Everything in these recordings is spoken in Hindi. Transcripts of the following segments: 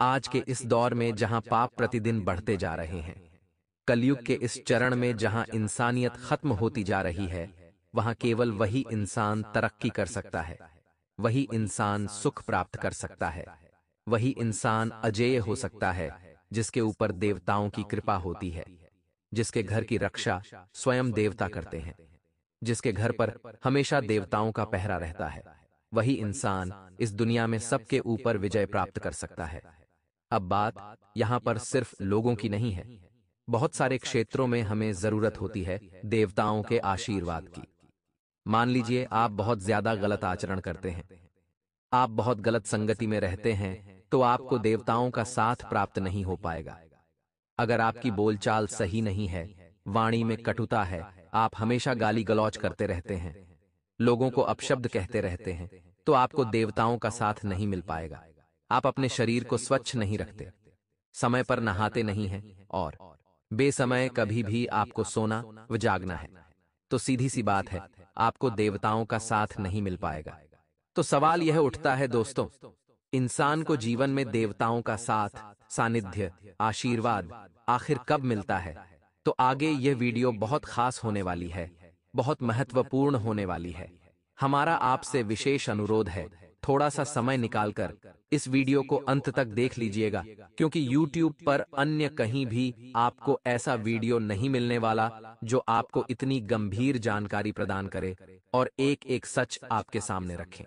आज के इस दौर में जहां पाप प्रतिदिन बढ़ते जा रहे हैं, कलयुग के इस चरण में जहां इंसानियत खत्म होती जा रही है, वहां केवल वही इंसान तरक्की कर सकता है, वही इंसान सुख प्राप्त कर सकता है, वही इंसान अजेय हो सकता है जिसके ऊपर देवताओं की कृपा होती है, जिसके घर की रक्षा स्वयं देवता करते हैं, जिसके घर पर हमेशा देवताओं का पहरा रहता है। वही इंसान इस दुनिया में सबके ऊपर विजय प्राप्त कर सकता है। अब बात यहां पर सिर्फ लोगों की नहीं है। बहुत सारे क्षेत्रों में हमें जरूरत होती है देवताओं के आशीर्वाद की। मान लीजिए आप बहुत ज्यादा गलत आचरण करते हैं, आप बहुत गलत संगति में रहते हैं, तो आपको देवताओं का साथ प्राप्त नहीं हो पाएगा। अगर आपकी बोलचाल सही नहीं है, वाणी में कटुता है, आप हमेशा गाली गलौज करते रहते हैं, लोगों को अपशब्द कहते रहते हैं, तो आपको देवताओं का साथ नहीं मिल पाएगा। आप अपने शरीर को स्वच्छ नहीं रखते, समय पर नहाते नहीं हैं और बेसमय कभी भी आपको सोना व जागना है, तो सीधी सी बात है, आपको देवताओं का साथ नहीं मिल पाएगा। तो सवाल यह उठता है दोस्तों, इंसान को जीवन में देवताओं का साथ, सानिध्य, आशीर्वाद आखिर कब मिलता है? तो आगे यह वीडियो बहुत खास होने वाली है, बहुत महत्वपूर्ण होने वाली है। हमारा आपसे विशेष अनुरोध है, थोड़ा सा समय निकालकर इस वीडियो को अंत तक देख लीजिएगा, क्योंकि YouTube पर अन्य कहीं भी आपको ऐसा वीडियो नहीं मिलने वाला जो आपको इतनी गंभीर जानकारी प्रदान करे और एक एक सच आपके सामने रखे।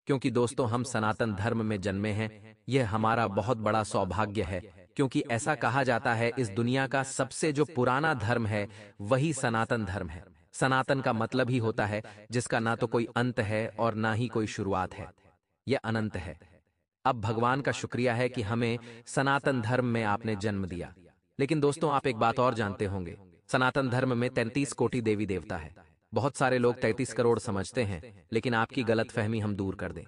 क्योंकि दोस्तों, हम सनातन धर्म में जन्मे हैं, यह हमारा बहुत बड़ा सौभाग्य है, क्योंकि ऐसा कहा जाता है इस दुनिया का सबसे जो पुराना धर्म है वही सनातन धर्म है। सनातन का मतलब ही होता है जिसका ना तो कोई अंत है और ना ही कोई शुरुआत है, यह अनंत है। अब भगवान का शुक्रिया है कि हमें सनातन धर्म में आपने जन्म दिया। लेकिन दोस्तों, आप एक बात और जानते होंगे, सनातन धर्म में 33 कोटि देवी देवता है। बहुत सारे लोग 33 करोड़ समझते हैं, लेकिन आपकी गलतफहमी हम दूर कर दें।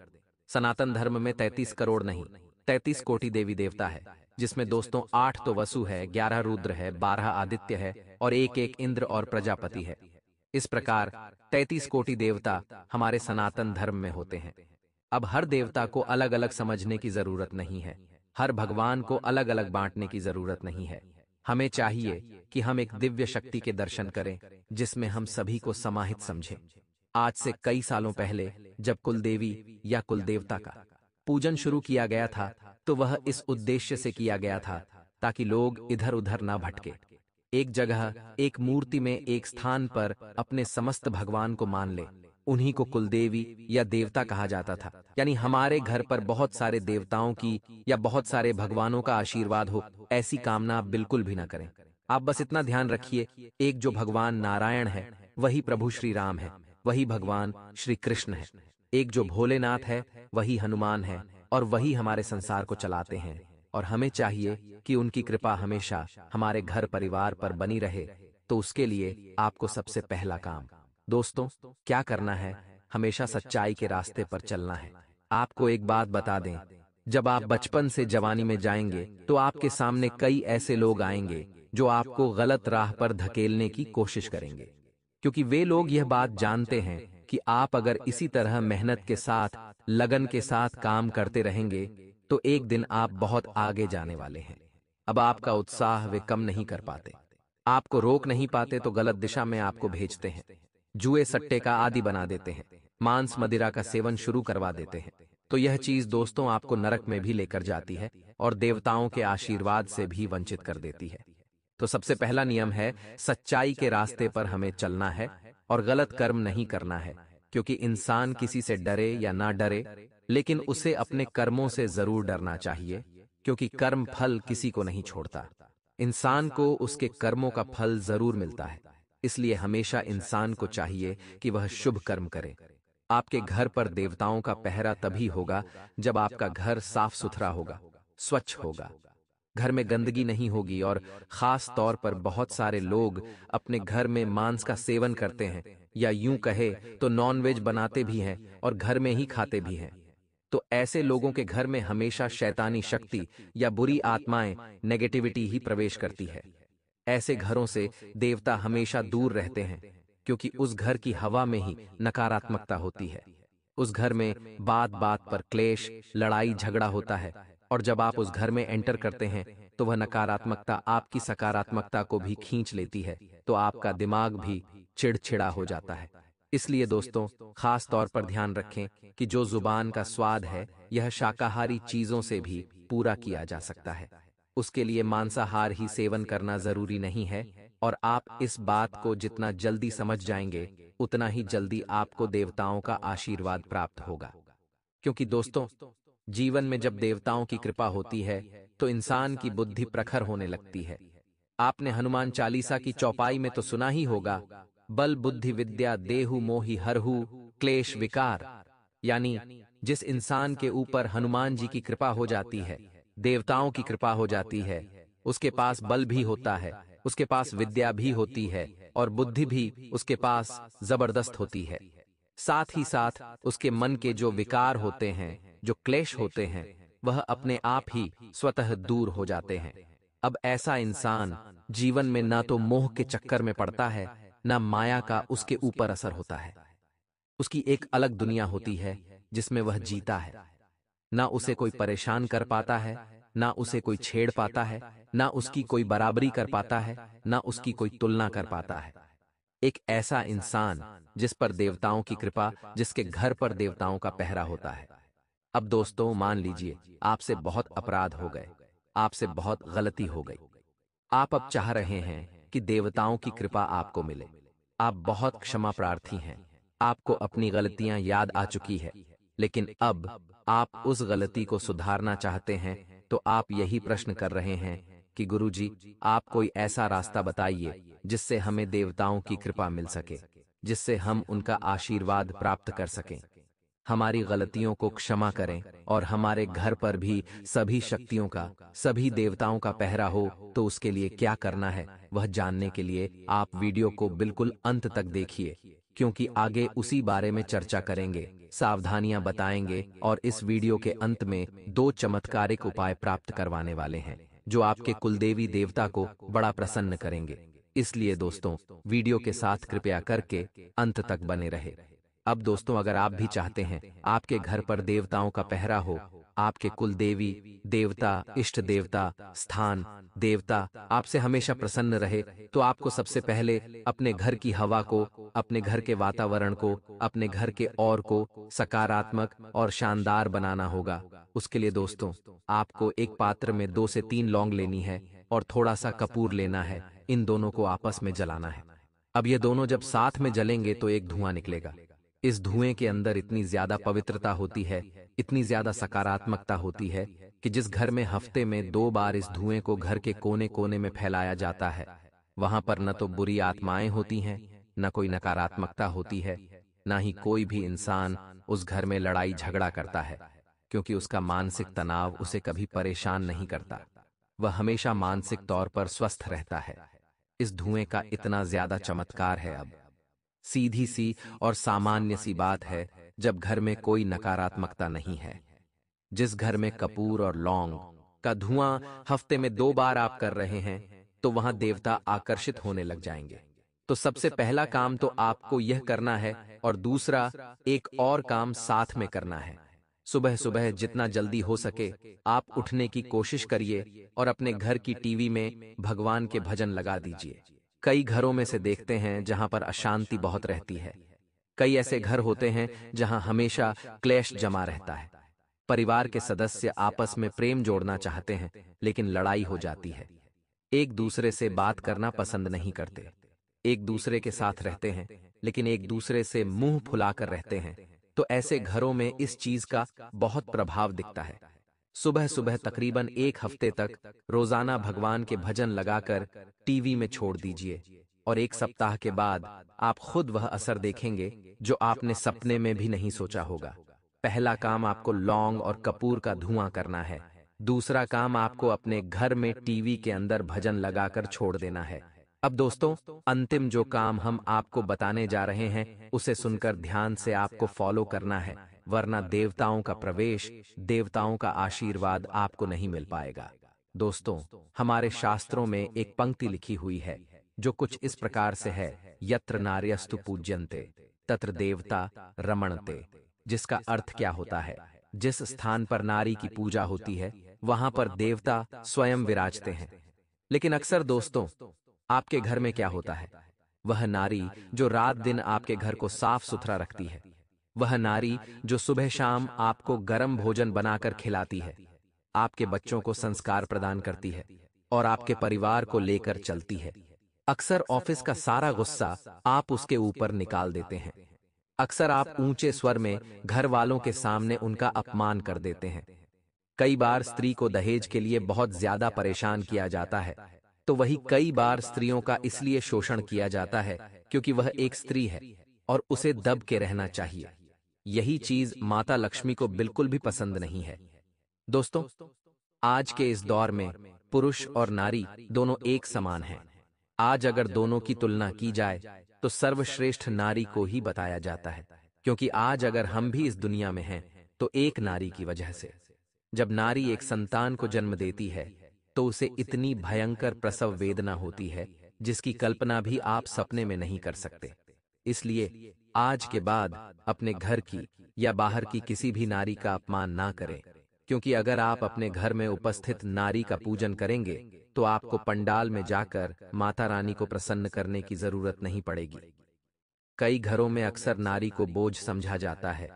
सनातन धर्म में 33 करोड़ नहीं, 33 कोटि देवी देवता है, जिसमें दोस्तों 8 तो वसु है, 11 रुद्र है, 12 आदित्य है और एक एक इंद्र और प्रजापति है। इस प्रकार 33 कोटि देवता हमारे सनातन धर्म में होते हैं। अब हर देवता को अलग अलग समझने की जरूरत नहीं है, हर भगवान को अलग अलग बांटने की जरूरत नहीं है। हमें चाहिए कि हम एक दिव्य शक्ति के दर्शन करें जिसमें हम सभी को समाहित समझें। आज से कई सालों पहले जब कुलदेवी या कुलदेवता का पूजन शुरू किया गया था, तो वह इस उद्देश्य से किया गया था ताकि लोग इधर उधर ना भटके, एक जगह एक मूर्ति में एक स्थान पर अपने समस्त भगवान को मान ले। उन्हीं को कुलदेवी या देवता कहा जाता था। यानी हमारे घर पर बहुत सारे देवताओं की या बहुत सारे भगवानों का आशीर्वाद हो, ऐसी कामना आप बिल्कुल भी ना करें। आप बस इतना ध्यान रखिए, एक जो भगवान नारायण है वही प्रभु श्री राम है, वही भगवान श्री कृष्ण है। एक जो भोलेनाथ है वही हनुमान है और वही हमारे संसार को चलाते हैं। और हमें चाहिए कि उनकी कृपा हमेशा हमारे घर परिवार पर बनी रहे। तो उसके लिए आपको सबसे पहला काम दोस्तों क्या करना है, हमेशा सच्चाई के रास्ते पर चलना है। आपको एक बात बता दें, जब आप बचपन से जवानी में जाएंगे तो आपके सामने कई ऐसे लोग आएंगे जो आपको गलत राह पर धकेलने की कोशिश करेंगे, क्योंकि वे लोग यह बात जानते हैं कि आप अगर इसी तरह मेहनत के साथ, लगन के साथ काम करते रहेंगे तो एक दिन आप बहुत आगे जाने वाले हैं। अब आपका उत्साह वे कम नहीं कर पाते, आपको रोक नहीं पाते, तो गलत दिशा में आपको भेजते हैं, जुए सट्टे का आदी बना देते हैं, मांस मदिरा का सेवन शुरू करवा देते हैं। तो यह चीज दोस्तों आपको नरक में भी लेकर जाती है और देवताओं के आशीर्वाद से भी वंचित कर देती है। तो सबसे पहला नियम है, सच्चाई के रास्ते पर हमें चलना है और गलत कर्म नहीं करना है। क्योंकि इंसान किसी से डरे या ना डरे, लेकिन उसे अपने कर्मों से जरूर डरना चाहिए, क्योंकि कर्म फल किसी को नहीं छोड़ता। इंसान को उसके कर्मों का फल जरूर मिलता है। इसलिए हमेशा इंसान को चाहिए कि वह शुभ कर्म करे। आपके घर पर देवताओं का पहरा तभी होगा जब आपका घर साफ सुथरा होगा, स्वच्छ होगा, घर में गंदगी नहीं होगी। और खास तौर पर बहुत सारे लोग अपने घर में मांस का सेवन करते हैं, या यूं कहे तो नॉनवेज बनाते भी हैं और घर में ही खाते भी हैं। तो ऐसे लोगों के घर में हमेशा शैतानी शक्ति या बुरी आत्माएं, नेगेटिविटी ही प्रवेश करती है। ऐसे घरों से देवता हमेशा दूर रहते हैं, क्योंकि उस घर की हवा में ही नकारात्मकता होती है। उस घर में बात बात पर क्लेश, लड़ाई झगड़ा होता है और जब आप उस घर में एंटर करते हैं तो वह नकारात्मकता आपकी सकारात्मकता को भी खींच लेती है, तो आपका दिमाग भी चिड़चिड़ा हो जाता है। इसलिए दोस्तों, खास तौर पर ध्यान रखें कि जो जुबान का स्वाद है यह शाकाहारी चीजों से भी पूरा किया जा सकता है। उसके लिए मांसाहार ही सेवन करना जरूरी नहीं है, और आप इस बात को जितना जल्दी समझ जाएंगे उतना ही जल्दी आपको देवताओं का आशीर्वाद प्राप्त होगा। क्योंकि दोस्तों, जीवन में जब देवताओं की कृपा होती है तो इंसान की बुद्धि प्रखर होने लगती है। आपने हनुमान चालीसा की चौपाई में तो सुना ही होगा, बल बुद्धि विद्या देहु मोहि हरहु क्लेश विकार। यानी जिस इंसान के ऊपर हनुमान जी की कृपा हो जाती है, देवताओं की कृपा हो जाती है, उसके पास बल भी होता है, उसके पास विद्या भी होती है, और बुद्धि भी उसके पास जबरदस्त होती है। साथ ही साथ उसके मन के जो विकार होते हैं, जो क्लेश होते हैं, वह अपने आप ही स्वतः दूर हो जाते हैं। अब ऐसा इंसान जीवन में ना तो मोह के चक्कर में पड़ता है, ना माया का उसके ऊपर असर होता है। उसकी एक अलग दुनिया होती है जिसमें वह जीता है। ना उसे कोई परेशान कर पाता है, ना उसे कोई छेड़ पाता है, ना उसकी कोई बराबरी कर पाता है, ना उसकी कोई तुलना कर पाता है। एक ऐसा इंसान जिस पर देवताओं की कृपा, जिसके घर पर देवताओं का पहरा होता है। अब दोस्तों, मान लीजिए आपसे बहुत अपराध हो गए, आपसे बहुत गलती हो गई। आप अब चाह रहे हैं कि देवताओं की कृपा आपको मिले। आप बहुत क्षमा प्रार्थी हैं, आपको अपनी गलतियां याद आ चुकी है, लेकिन अब आप उस गलती को सुधारना चाहते हैं, तो आप यही प्रश्न कर रहे हैं कि गुरुजी, आप कोई ऐसा रास्ता बताइए जिससे हमें देवताओं की कृपा मिल सके, जिससे हम उनका आशीर्वाद प्राप्त कर सकें। हमारी गलतियों को क्षमा करें और हमारे घर पर भी सभी शक्तियों का, सभी देवताओं का पहरा हो। तो उसके लिए क्या करना है वह जानने के लिए आप वीडियो को बिल्कुल अंत तक देखिए, क्योंकि आगे उसी बारे में चर्चा करेंगे, सावधानियां बताएंगे, और इस वीडियो के अंत में 2 चमत्कारिक उपाय प्राप्त करवाने वाले हैं जो आपके कुलदेवी देवता को बड़ा प्रसन्न करेंगे। इसलिए दोस्तों, वीडियो के साथ कृपया करके अंत तक बने रहे। अब दोस्तों, अगर आप भी चाहते हैं आपके घर पर देवताओं का पहरा हो, आपके कुल देवी देवता, इष्ट देवता, स्थान देवता आपसे हमेशा प्रसन्न रहे, तो आपको सबसे पहले अपने घर की हवा को, अपने घर के वातावरण को, अपने घर के और को सकारात्मक और शानदार बनाना होगा। उसके लिए दोस्तों, आपको एक पात्र में 2 से 3 लौंग लेनी है और थोड़ा सा कपूर लेना है। इन दोनों को आपस में जलाना है। अब ये दोनों जब साथ में जलेंगे तो एक धुआं निकलेगा। इस धुएं के अंदर इतनी ज्यादा पवित्रता होती है, इतनी ज्यादा सकारात्मकता होती है कि जिस घर में हफ्ते में 2 बार इस धुएं को घर के कोने कोने में फैलाया जाता है, वहां पर न तो बुरी आत्माएं होती हैं, न कोई नकारात्मकता होती है, ना ही कोई भी इंसान उस घर में लड़ाई झगड़ा करता है, क्योंकि उसका मानसिक तनाव उसे कभी परेशान नहीं करता। वह हमेशा मानसिक तौर पर स्वस्थ रहता है। इस धुएं का इतना ज्यादा चमत्कार है। अब सीधी सी और सामान्य सी बात है, जब घर में कोई नकारात्मकता नहीं है, जिस घर में कपूर और लौंग का धुआं हफ्ते में 2 बार आप कर रहे हैं, तो वहां देवता आकर्षित होने लग जाएंगे। तो सबसे पहला काम तो आपको यह करना है, और दूसरा एक और काम साथ में करना है। सुबह सुबह जितना जल्दी हो सके आप उठने की कोशिश करिए और अपने घर की टीवी में भगवान के भजन लगा दीजिए। कई घरों में से देखते हैं जहां पर अशांति बहुत रहती है। कई ऐसे घर होते हैं जहां हमेशा क्लेश जमा रहता है। परिवार के सदस्य आपस में प्रेम जोड़ना चाहते हैं, लेकिन लड़ाई हो जाती है। एक दूसरे से बात करना पसंद नहीं करते, एक दूसरे के साथ रहते हैं, लेकिन एक दूसरे से मुंह फुलाकर रहते हैं। तो ऐसे घरों में इस चीज का बहुत प्रभाव दिखता है। सुबह सुबह तकरीबन 1 हफ्ते तक रोजाना भगवान के भजन लगाकर टीवी में छोड़ दीजिए, और 1 सप्ताह के बाद आप खुद वह असर देखेंगे जो आपने सपने में भी नहीं सोचा होगा। पहला काम आपको लौंग और कपूर का धुआं करना है। दूसरा काम आपको अपने घर में टीवी के अंदर भजन लगाकर छोड़ देना है। अब दोस्तों, अंतिम जो काम हम आपको बताने जा रहे हैं उसे सुनकर ध्यान से आपको फॉलो करना है, वरना देवताओं का प्रवेश, देवताओं का आशीर्वाद आपको नहीं मिल पाएगा। दोस्तों, हमारे शास्त्रों में एक पंक्ति लिखी हुई है जो कुछ इस प्रकार से है, यत्र नार्यस्तु पूज्यन्ते तत्र देवता रमणते। जिसका अर्थ क्या होता है? जिस स्थान पर नारी की पूजा होती है वहां पर देवता स्वयं विराजते हैं। लेकिन अक्सर दोस्तों, आपके घर में क्या होता है? वह नारी जो रात दिन आपके घर को साफ सुथरा रखती है, वह नारी जो सुबह शाम आपको गर्म भोजन बनाकर खिलाती है, आपके बच्चों को संस्कार प्रदान करती है और आपके परिवार को लेकर चलती है। अक्सर ऑफिस का सारा गुस्सा आप उसके ऊपर निकाल देते हैं। अक्सर आप ऊंचे स्वर में घर वालों के सामने उनका अपमान कर देते हैं। कई बार स्त्री को दहेज के लिए बहुत ज्यादा परेशान किया जाता है, तो वही कई बार स्त्रियों का इसलिए शोषण किया जाता है क्योंकि वह एक स्त्री है और उसे दब के रहना चाहिए। यही चीज माता लक्ष्मी को बिल्कुल भी पसंद नहीं है। दोस्तों, आज के इस दौर में पुरुष और नारी दोनों एक समान हैं। आज अगर दोनों की तुलना की जाए तो सर्वश्रेष्ठ नारी को ही बताया जाता है, क्योंकि आज अगर हम भी इस दुनिया में हैं तो एक नारी की वजह से। जब नारी एक संतान को जन्म देती है तो उसे इतनी भयंकर प्रसव वेदना होती है जिसकी कल्पना भी आप सपने में नहीं कर सकते। इसलिए आज के बाद अपने घर की या बाहर की किसी भी नारी का अपमान ना करें, क्योंकि अगर आप अपने घर में उपस्थित नारी का पूजन करेंगे तो आपको पंडाल में जाकर माता रानी को प्रसन्न करने की जरूरत नहीं पड़ेगी। कई घरों में अक्सर नारी को बोझ समझा जाता है।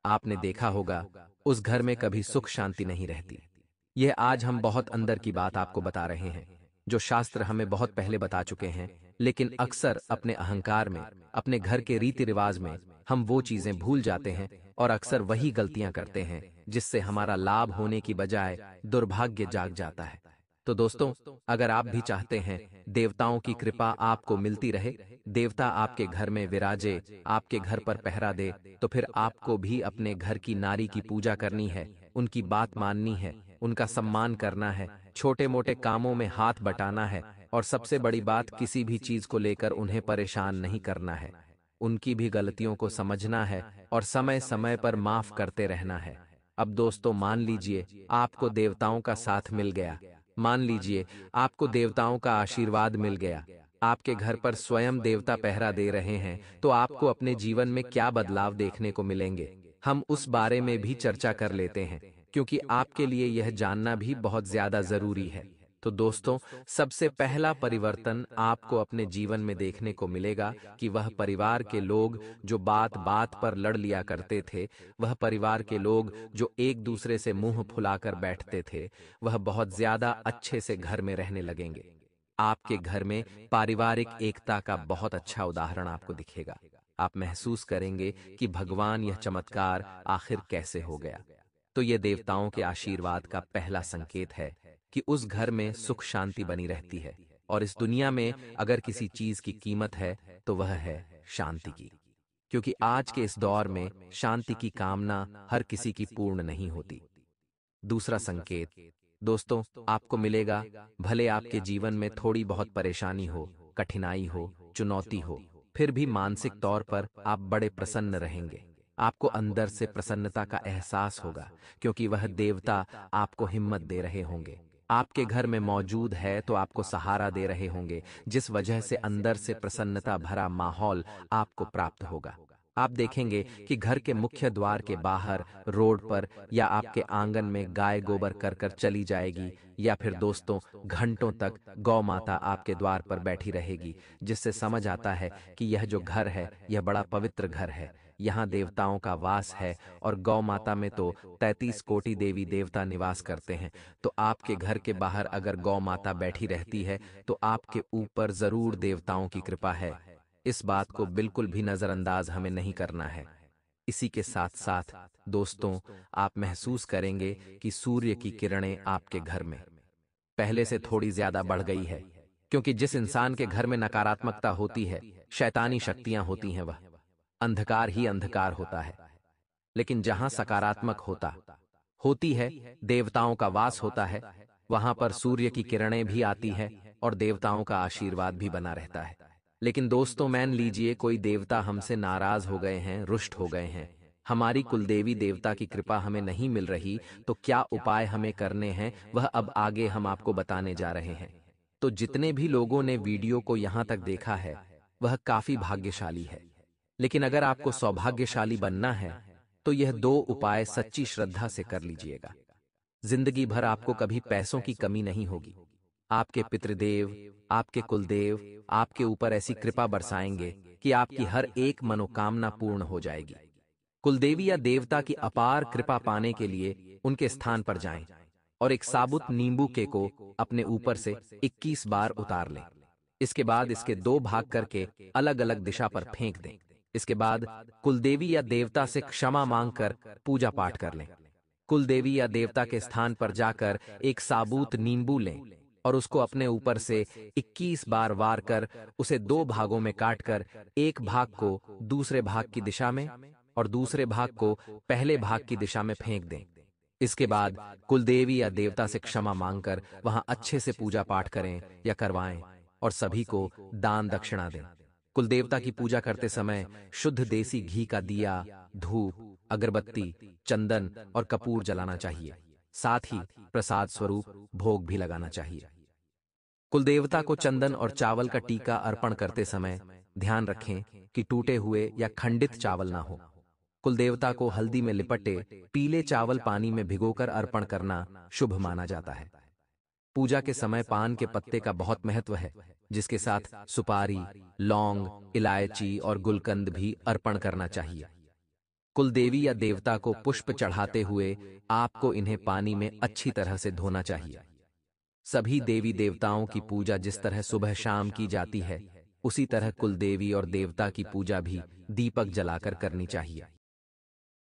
आपने देखा होगा, उस घर में कभी सुख शांति नहीं रहती। यह आज हम बहुत अंदर की बात आपको बता रहे हैं, जो शास्त्र हमें बहुत पहले बता चुके हैं, लेकिन अक्सर अपने अहंकार में, अपने घर के रीति रिवाज में हम वो चीजें भूल जाते हैं और अक्सर वही गलतियां करते हैं जिससे हमारा लाभ होने की बजाय दुर्भाग्य जाग जाता है। तो दोस्तों, अगर आप भी चाहते हैं देवताओं की कृपा आपको मिलती रहे, देवता आपके घर में विराजे, आपके घर पर पहरा दे, तो फिर आपको भी अपने घर की नारी की पूजा करनी है, उनकी बात माननी है, उनका सम्मान करना है, छोटे मोटे कामों में हाथ बटाना है और सबसे बड़ी बात, किसी भी चीज को लेकर उन्हें परेशान नहीं करना है। उनकी भी गलतियों को समझना है और समय समय पर माफ करते रहना है। अब दोस्तों, मान लीजिए आपको देवताओं का साथ मिल गया, मान लीजिए आपको देवताओं का आशीर्वाद मिल गया, आपके घर पर स्वयं देवता पहरा दे रहे हैं, तो आपको अपने जीवन में क्या बदलाव देखने को मिलेंगे, हम उस बारे में भी चर्चा कर लेते हैं, क्योंकि आपके लिए यह जानना भी बहुत ज्यादा जरूरी है। तो दोस्तों, सबसे पहला परिवर्तन आपको अपने जीवन में देखने को मिलेगा कि वह परिवार के लोग जो बात बात पर लड़ लिया करते थे, वह परिवार के लोग जो एक दूसरे से मुंह फुलाकर बैठते थे, वह बहुत ज्यादा अच्छे से घर में रहने लगेंगे। आपके घर में पारिवारिक एकता का बहुत अच्छा उदाहरण आपको दिखेगा। आप महसूस करेंगे कि भगवान, यह चमत्कार आखिर कैसे हो गया। तो यह देवताओं के आशीर्वाद का पहला संकेत है कि उस घर में सुख शांति बनी रहती है, और इस दुनिया में अगर किसी चीज की कीमत है तो वह है शांति की, क्योंकि आज के इस दौर में शांति की कामना हर किसी की पूर्ण नहीं होती। दूसरा संकेत दोस्तों आपको मिलेगा, भले आपके जीवन में थोड़ी बहुत परेशानी हो, कठिनाई हो, चुनौती हो, फिर भी मानसिक तौर पर आप बड़े प्रसन्न रहेंगे। आपको अंदर से प्रसन्नता का एहसास होगा, क्योंकि वह देवता आपको हिम्मत दे रहे होंगे, आपके घर में मौजूद है तो आपको सहारा दे रहे होंगे, जिस वजह से अंदर से प्रसन्नता भरा माहौल आपको प्राप्त होगा। आप देखेंगे कि घर के मुख्य द्वार के बाहर, रोड पर या आपके आंगन में गाय गोबर कर कर चली जाएगी, या फिर दोस्तों घंटों तक गौ माता आपके द्वार पर बैठी रहेगी, जिससे समझ आता है कि यह जो घर है यह बड़ा पवित्र घर है, यहाँ देवताओं का वास है, और गौ माता में तो 33 कोटि देवी देवता निवास करते हैं। तो आपके घर के बाहर अगर गौ माता बैठी रहती है तो आपके ऊपर जरूर देवताओं की कृपा है। इस बात को बिल्कुल भी नजरअंदाज हमें नहीं करना है। इसी के साथ साथ दोस्तों, आप महसूस करेंगे कि सूर्य की किरणें आपके घर में पहले से थोड़ी ज्यादा बढ़ गई है, क्योंकि जिस इंसान के घर में नकारात्मकता होती है, शैतानी शक्तियां होती हैं, वह अंधकार ही अंधकार होता है। लेकिन जहां सकारात्मक होती है, देवताओं का वास होता है, वहां पर सूर्य की किरणें भी आती है और देवताओं का आशीर्वाद भी बना रहता है। लेकिन दोस्तों, मान लीजिए कोई देवता हमसे नाराज हो गए हैं, रुष्ट हो गए हैं, हमारी कुलदेवी देवता की कृपा हमें नहीं मिल रही, तो क्या उपाय हमें करने हैं वह अब आगे हम आपको बताने जा रहे हैं। तो जितने भी लोगों ने वीडियो को यहाँ तक देखा है वह काफी भाग्यशाली है, लेकिन अगर आपको सौभाग्यशाली बनना है तो यह 2 उपाय सच्ची श्रद्धा से कर लीजिएगा। जिंदगी भर आपको कभी पैसों की कमी नहीं होगी। आपके पितृदेव, आपके कुलदेव आपके ऊपर ऐसी कृपा बरसाएंगे कि आपकी हर एक मनोकामना पूर्ण हो जाएगी। कुलदेवी या देवता की अपार कृपा पाने के लिए उनके स्थान पर जाएं और एक साबुत नींबू के को अपने ऊपर से 21 बार उतार लें। इसके बाद इसके 2 भाग करके अलग अलग दिशा पर फेंक दें। इसके बाद कुलदेवी या देवता से क्षमा मांगकर पूजा पाठ कर लें। कुलदेवी या देवता के स्थान पर जाकर एक साबुत नींबू लें और उसको अपने ऊपर से 21 बार वार कर उसे 2 भागों में काटकर एक भाग को दूसरे भाग की दिशा में और दूसरे भाग को पहले भाग की दिशा में फेंक दें। इसके बाद कुलदेवी या देवता से क्षमा मांगकर वहां अच्छे से पूजा पाठ करें या करवाएं और सभी को दान दक्षिणा दें। कुलदेवता की पूजा करते समय शुद्ध देसी घी का दिया, धूप, अगरबत्ती, चंदन और कपूर जलाना चाहिए। साथ ही प्रसाद स्वरूप भोग भी लगाना चाहिए। कुलदेवता को चंदन और चावल का टीका अर्पण करते समय ध्यान रखें कि टूटे हुए या खंडित चावल ना हो। कुलदेवता को हल्दी में लिपटे पीले चावल पानी में भिगोकर अर्पण करना शुभ माना जाता है। पूजा के समय पान के पत्ते का बहुत महत्व है, जिसके साथ सुपारी, लौंग, इलायची और गुलकंद भी अर्पण करना चाहिए। कुलदेवी या देवता को पुष्प चढ़ाते हुए आपको इन्हें पानी में अच्छी तरह से धोना चाहिए। सभी देवी देवताओं की पूजा जिस तरह सुबह शाम की जाती है, उसी तरह कुलदेवी और देवता की पूजा भी दीपक जलाकर करनी चाहिए।